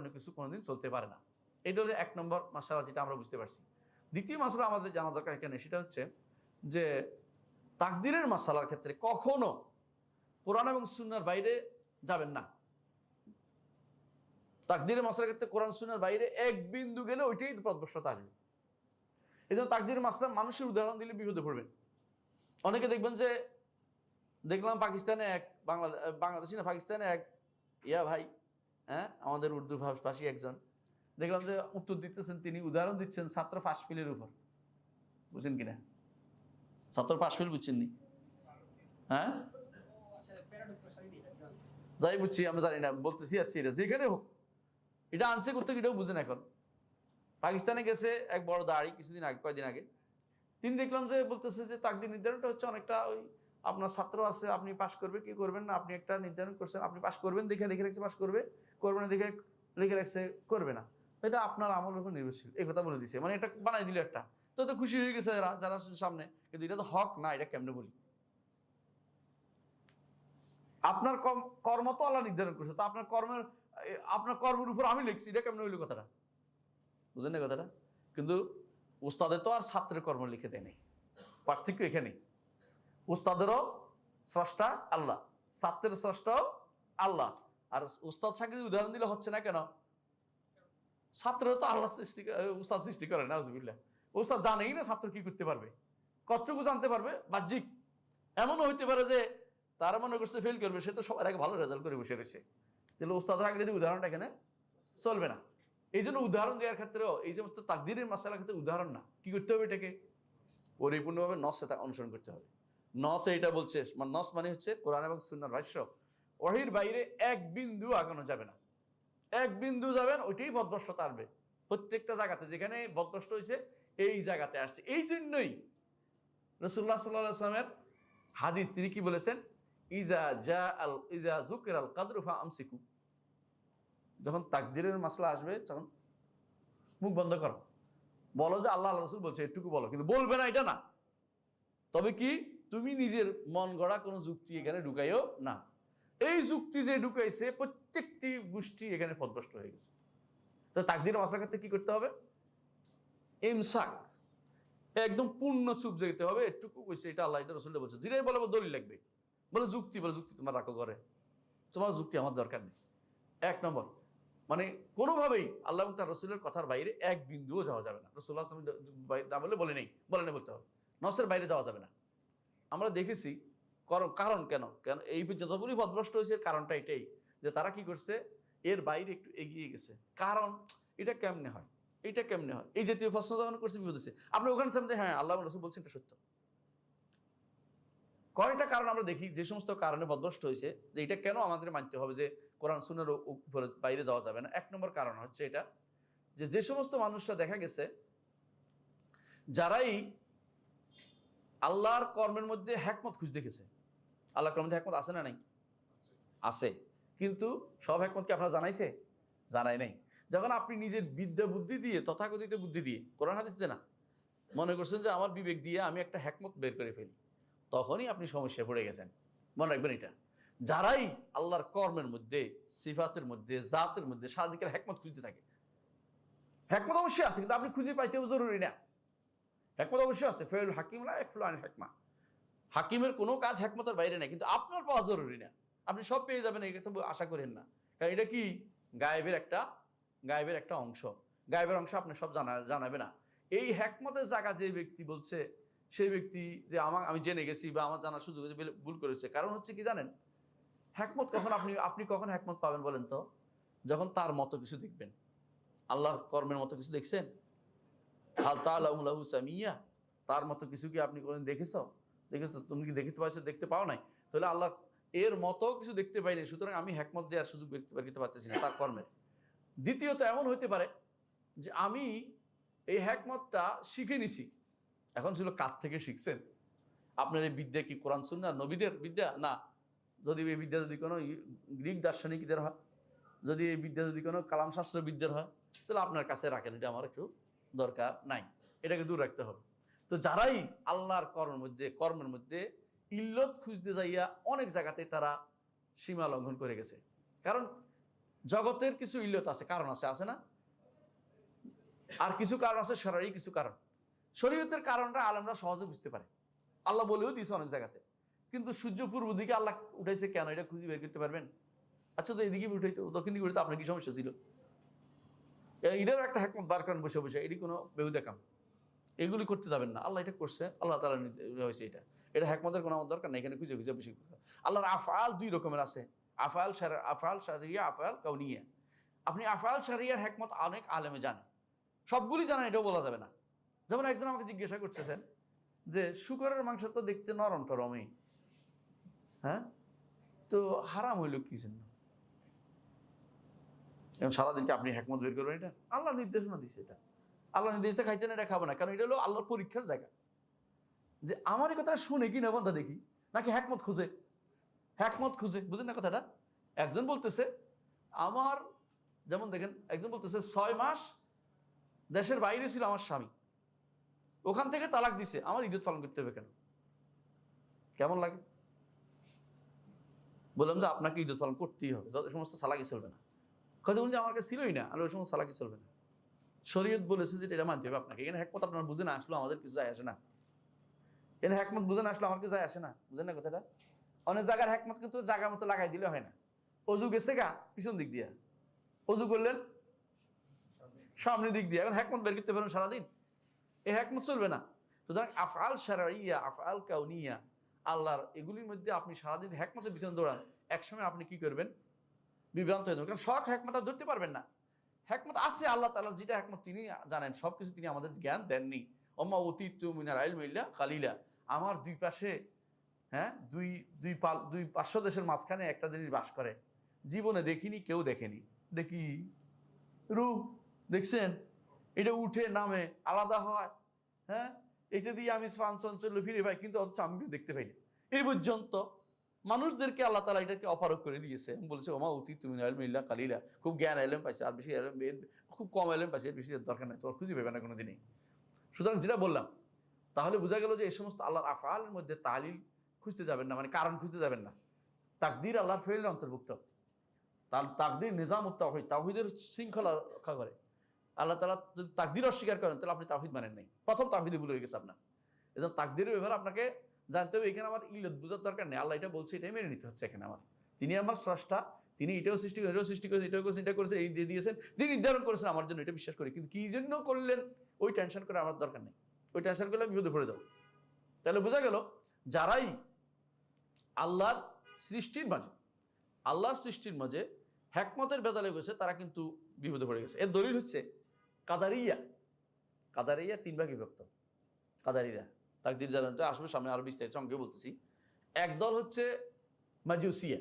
কোনো কিছু কোনোদিন চলতে পারে না। এটা হলো 1 নম্বর মাসআলা, যেটা আমরা বুঝতে পারছি। দ্বিতীয় মাসআলা আমাদের জানা দরকার এখানে, সেটা হচ্ছে যে তাকদীরের মাসআলার ক্ষেত্রে কখনো কোরআন এবং সুন্নাহর বাইরে যাবেন না। তাকদীরের মাসআলার ক্ষেত্রে কোরআন সুন্নাহর বাইরে এক বিন্দু গেলে ওইটাই পথভ্রষ্টতা আসবে। এই জন্য তাকদীরের মাসআলা মানুষের উদাহরণ দিলে বিপদে পড়বেন। অনেকে দেখবেন যে, দেখলাম পাকিস্তানে এক বাংলাদেশি না পাকিস্তানে এক ভাই, হ্যাঁ, আমাদের উর্দু ভাষী একজন, দেখলাম যে উত্তর দিতেছেন, তিনি উদাহরণ দিচ্ছেন ছাত্র পাশ ফেলের উপর। বুঝছেন কিনা? ছাত্র পাশ ফেল বুঝছেন নি? হ্যাঁ, যাই বুঝছি, আমরা জানি না, বলতেছি আছি এটা যেখানে হোক, এটা আনছে করতে এটাও বুঝেন। এখন পাকিস্তানে গেছে এক বড় দাঁড়ি কিছুদিন আগে, কয়েকদিন আগে, তিনি দেখলাম যে বলতেছে যে তাকদীর নির্ধারণটা হচ্ছে অনেকটা ওই আপনার ছাত্র আছে, আপনি পাশ করবে কি করবেন না, আপনি একটা নির্ধারণ করছেন, আপনি পাশ করবেন দেখে লিখে রাখছে পাশ করবে, করবে না দেখে লিখে রাখছে করবে না, এটা আপনার আমলের উপর নির্ভরশীল, এই কথা বলে দিছে। মানে এটা বানাই দিল একটা, তো খুশি হয়ে গেছে যারা যারা সামনে, কিন্তু এটা তো হক না। এটা কেমনে বলি? আপনার কর্ম তো আল্লাহ নির্ধারণ করছে, তো আপনার কর্মের উপর আমি লিখছি, এটা কেমনে হইল কথাটা? বুঝলেন না কথাটা? কিন্তু উস্তাদের তো আর ছাত্রের কর্ম লিখে দেয় নাই, পার্থক্য এখানে। উস্তাদেরও স্রষ্টা আল্লাহ, ছাত্রের স্রষ্টাও আল্লাহ। আর উস্তাদ ছাত্রীর উদাহরণ দিলে হচ্ছে না কেন? ছাত্রও তো আল্লাহ সৃষ্টি, উস্তাদ সৃষ্টি করে না। আউযুবিল্লাহ। উস্তাদ জানেই না ছাত্র কি করতে পারবে, কতটুকু জানতে পারবে বাহ্যিক। এমনও হইতে পারে যে তারা মনে করছে ফেল করবে, সে তো সবার আগে ভালো রেজাল্ট করে বসে রয়েছে। তাহলে উস্তাদের আগে যদি উদাহরণটা এখানে চলবে না। এই জন্য উদাহরণ দেওয়ার ক্ষেত্রেও এই সমস্ত তাকদীরের মাসআলার ক্ষেত্রে উদাহরণ না, কি করতে হবে? এটাকে পরিপূর্ণভাবে নসে অনুসরণ করতে হবে। নসে এটা বলছে, নস মানে হচ্ছে কোরআন এবং সুন্নাহর ভাষ্য, ওহীর বাইরে এক বিন্দু আগানো যাবে না। এক বিন্দু যাবেন, ওইটাই বদভ্রষ্টতা আসবে। প্রত্যেকটা জায়গাতে যেখানে বদভ্রষ্ট হয়েছে এই জায়গাতে আসছে। এই জন্যই রাসূলুল্লাহ সাল্লাল্লাহু আলাইহি ওয়াসাল্লামের হাদিস, তিনি কি বলেছেন? ইজা যুকিরাল কদরু ফাআমসিকু, যখন তাকদীরের মাসলা আসবে তখন মুখ বন্ধ করো, বলো যে আল্লাহ রাসূল বলছে, এটুকু বলো, কিন্তু বলবে না এটা না। তবে কি, তুমি নিজের মন গড়া কোনো যুক্তি এখানে ঢুকাইও না। এই যুক্তি যে ঢুকাইছে প্রত্যেকটি গোষ্ঠী এখানে পথভ্রষ্ট হয়ে গেছে। তো তাকদীরের মাসলার ক্ষেত্রে কি করতে হবে? ইমসাক, একদম পূর্ণ চুপ যেতে হবে। এটুকু কইছে, এটা আল্লাহ, এটা রাসূল বলছে, যেটাই বলে দলিল লাগবে, বলে যুক্তি, বলে যুক্তি তোমার রাখো ঘরে, তোমার যুক্তি আমার দরকার নেই। 1 নম্বর, মানে কোনোভাবেই আল্লাহ এবং তার রাসূলের কথার বাইরে এক বিন্দুও যাওয়া যাবে না। রাসূলুল্লাহ সাল্লাল্লাহু আলাইহি ওয়াসাল্লাম না বলে বলে নেই বলতে হবে, নসের বাইরে যাওয়া যাবে না। আমরা দেখেছি কারণ কেন এই যতগুলি পথভ্রষ্ট হয়েছে, কারণটা এটাই যে তারা কি করছে, এর বাইরে একটু এগিয়ে গেছে। কারণ এটা কেমনে হয়, এটা কেমনে হয়, এই জাতীয় প্রশ্ন যখন করছে বিপদ হচ্ছে। আপনি ওখানে থামতে, হ্যাঁ আল্লাহ রাসূল বলছেন এটা সত্য। কয়টা কারণ আমরা দেখি যে সমস্ত কারণে পথভ্রষ্ট হয়েছে, যে এটা কেন আমাদের মানতে হবে যে কোরআন সুন্নাহর উপরে বাইরে যাওয়া যাবে না। 1 নম্বর কারণ হচ্ছে এটা, যে সমস্ত মানুষরা দেখা গেছে যারাই আল্লাহর কর্মের মধ্যে হিকমত খুঁজে দেখেছে। আল্লাহর কর্মের মধ্যে হিকমত আছে না নাই? আছে। কিন্তু সব হিকমত কি আপনারা জানাইছে? জানাই নাই। যখন আপনি নিজের বিদ্যা বুদ্ধি দিয়ে, তথাকথিত বুদ্ধি দিয়ে, কোরআন হাদিস দিয়ে না, মনে করছেন যে আমার বিবেক দিয়ে আমি একটা হিকমত বের করে ফেলি, তখনই আপনি সমস্যায় পড়ে গেছেন। মনে রাখবেন এটা। যারাই আল্লাহর কর্মের মধ্যে, সিফাতের মধ্যে, জাতের মধ্যে সারাদিকের হিকমত খুঁজতে থাকে, হিকমত অবশ্যই আছে, কিন্তু আপনি খুঁজে পাইতেও জরুরি না। হিকমত অবশ্যই আছে, ফেউল হাকিম লা ইয়াখলু আনিল হিকমা, হাকিমের কোনো কাজ হিকমতের বাইরে নাই, কিন্তু আপনার পাওয়া জরুরি না। আপনি সব পেয়ে যাবেন এই কথা আশা করেন না, কারণ এটা কি গায়েবের একটা অংশ। গায়েবের অংশ আপনি সব জানাবে না। এই হিকমতের জায়গা যে ব্যক্তি বলছে, সেই ব্যক্তি যে আমি জেনে গেছি বা আমার জানার সুযোগ ভুল করেছে। কারণ হচ্ছে কি জানেন, হিকমত কখন আপনি কখন হিকমত পাবেন বলেন তো? যখন তার মতো কিছু দেখবেন। আল্লাহর কর্মের মতো কিছু দেখছেন? হাল তাআলামু লাহু সামিয়্যা, তার মতো কিছু কি আপনি কোনদিন দেখেছো? তুমি কি দেখতে পাও নাই? তাহলে আল্লাহ এর মতো কিছু দেখতে পাইনি, সুতরাং আমি হিকমত দেওয়ার সুযোগ করতে পারতেছি না তার কর্মের। দ্বিতীয়ত এমন হইতে পারে যে আমি এই হিকমতটা শিখে নিছি, এখন ছিল কার থেকে শিখছেন? আপনার এই বিদ্যা কি কোরআন সুন্নাহ নবীদের বিদ্যা? না। যদি এই বিদ্যা যদি কোনো গ্রিক দার্শনিকদের হয়, যদি এই বিদ্যা যদি কোনো কালাম শাস্ত্র বিদ্যার হয়, তাহলে আপনার কাছে রাখেন, এটা আমার একটু দরকার নাই, এটাকে দূর রাখতে হবে। তো যারাই আল্লাহর কর্মের মধ্যে ইল্লত খুঁজতে যাইয়া অনেক জায়গাতে তারা সীমা লঙ্ঘন করে গেছে। কারণ জগতের কিছু ইল্লত আছে, কারণ আছে, আছে না? আর কিছু কারণ আছে শরঈ কিছু কারণ। শরীয়তের কারণটা আলেমরা সহজে বুঝতে পারে, আল্লাহ বলেও দিয়েছে অনেক জায়গাতে। কিন্তু সূর্য পূর্ব দিকে আল্লাহ উঠাইছে কেন, এটা খুঁজে বের করতে পারবেন? আচ্ছা, তো এদিকে উঠাইতো, দক্ষিণ দিকে উঠাইতো, আপনার কি সমস্যা ছিল? এটারও একটা হ্যাকমত বার করেন বসে বসে, এটি কোনো বেহুদা কাম। এগুলি করতে যাবেন না, আল্লাহ এটা করছে, আল্লাহ তাআলা হয়েছে এটা, এটা হ্যাকমতের কোনো আমার দরকার নেই, এখানে খুঁজে খুঁজে বেশি। আল্লাহর আফআল দুই রকমের আছে, আফআল শারঈয়া, আফআল কাউনিয়া। আপনি আফআল শারঈয়ার হ্যাকমত অনেক আলেমে জানেন, সবগুলি জানেন এটাও বলা যাবে না। যেমন একজন আমাকে জিজ্ঞাসা করতেছেন যে শুকরের মাংস তো দেখতে নরম টরমই, হ্যাঁ, তো হারাম হইল কি জন্য? এবং সারাদিনকে আপনি হ্যাকমত বের করবেন, এটা আল্লাহ নির্দেশনা দিচ্ছে, এটা আল্লাহ নির্দেশটা খাইতে না, এটা খাবো না, কারণ এটা হলো আল্লাহর পরীক্ষার জায়গা। যে আমার এই কথাটা শুনে কি না বান্দা দেখি, নাকি হ্যাকমত খুঁজে, হ্যাকমত খুঁজে, বুঝেন না কথাটা? একজন বলতেছে আমার, যেমন দেখেন একজন বলতেছে 6 মাস দেশের বাইরে ছিল আমার স্বামী, ওখান থেকে তালাক দিছে, আমার ইজ্জত পালন করতে হবে কেন? কেমন লাগে? বললাম যে আপনাকে ইজ্জত পালন করতেই হবে, যত সমস্ত সালাকি চলবে না। কথা বলুন যে আমার কাছে ছিলই না, আর ওই সমস্ত সালাকি চলবে না। শরীয়ত বলেছে যে এটা মানতে হবে আপনাকে। এখানে হ্যাকমত আপনার বুঝে না আসলো আমাদের কিছু যায় আসে না, এখানে হ্যাকমত বুঝে না আসলো আমার কিছু যায় আসে না, বুঝেন না কথাটা? অনেক জায়গার হ্যাকমত কিন্তু জায়গা মতো লাগাই দিলে হয় না। অজু গেছে গা পিছন দিক দিয়া, অজু করলেন সামনের দিক দিয়ে, এখন হ্যাকমত বের করতে পারেন সারাদিন, এই হ্যাকমত চলবে না। সুতরাং আফআল শারঈয়া, আফআল কাউনিয়া, আল্লাহর এগুলির মধ্যে আপনি সারাদিন হ্যাকমতের পিছনে দৌড়ান, একসময় আপনি কি করবেন? বিভ্রান্ত হয়ে যাবেন, কারণ শখ হ্যাকমত আর ধরতে পারবেন না। হ্যাকমত আছে আল্লাহ তাআলা, যেটা হ্যাকমত তিনি জানেন, সবকিছু তিনি আমাদের জ্ঞান দেননি। ওমা উতীতু মিনাল ইলমি ইল্লা কালিলা। আমার দুই পাশে, হ্যাঁ, দুই পার্শ্ব দেশের মাঝখানে একটা জিনিস বাস করে, জীবনে দেখিনি, কেউ দেখেনি। দেখি রূপ, দেখছেন? এটা উঠে নামে আলাদা হয়, হ্যাঁ, এটা দিয়ে আমি চঞ্চল ফিরে পাই, কিন্তু অথচ আমি দেখতে পাই না। এই পর্যন্ত মানুষদেরকে আল্লাহ তাআলা এটাকে অপারক করে দিয়েছে, বলেছে ওমা উতীতু মিনাল ইলমি ইল্লা কালিলা। খুব জ্ঞান এলেম পাইছে, আর বেশি এলেম, খুব কম এলেম পাইছে, এর বেশি দরকার নেই, তোর খুঁজে পাবে না কোনোদিনই। সুতরাং যেটা বললাম, তাহলে বোঝা গেল যে এই সমস্ত আল্লাহর আফআলের মধ্যে তালিল খুঁজতে যাবেন না, মানে কারণ খুঁজতে যাবেন না। তাকদীর আল্লাহর ফেলের অন্তর্ভুক্ত, তাকদীর নিজামুত তাওহীদ, তাওহীদের শৃঙ্খলা রক্ষা করে। আল্লাহ তাআলা যদি তাকদীর অস্বীকার করেন তাহলে আপনি তাওহীদ মানেন নাই, প্রথম তাওহীদে ভুল হয়ে গেছে আপনার। এজন্য তাকদীরের ব্যাপারে আপনাকে জানতে হবে, এখানে আমার ইল্লত বোঝার দরকার নেই, আল্লাহ এটা বলছে এটাই মেনে নিতে হচ্ছে। এখানে আমার, তিনি আমার স্রষ্টা, তিনি এটাও সৃষ্টি করেন, এটাও সৃষ্টি করেছেন, এটাও করেছেন, এটা করেছেন, এই দিয়ে দিয়েছেন, তিনি নির্ধারণ করেছেন আমার জন্য, এটা বিশ্বাস করি। কিন্তু কি জন্য করলেন ওই টেনশন করে আমার দরকার নেই, ওই টেনশন করলে আমি বিপদে পড়ে যাবো। তাহলে বোঝা গেল যারাই আল্লাহর সৃষ্টির মাঝে হ্যাকমতের বেদালে গেছে, তারা কিন্তু বিপদে পড়ে গেছে। এর দলিল হচ্ছে কাদারিয়া। কাদারিয়া 3 ভাগে বিভক্ত। কাদারিরা তাকদীর জানাতে আসবে সামনে, আরো বিস্তারিত সঙ্গে বলতেছি। এক দল হচ্ছে মাজুসিয়া,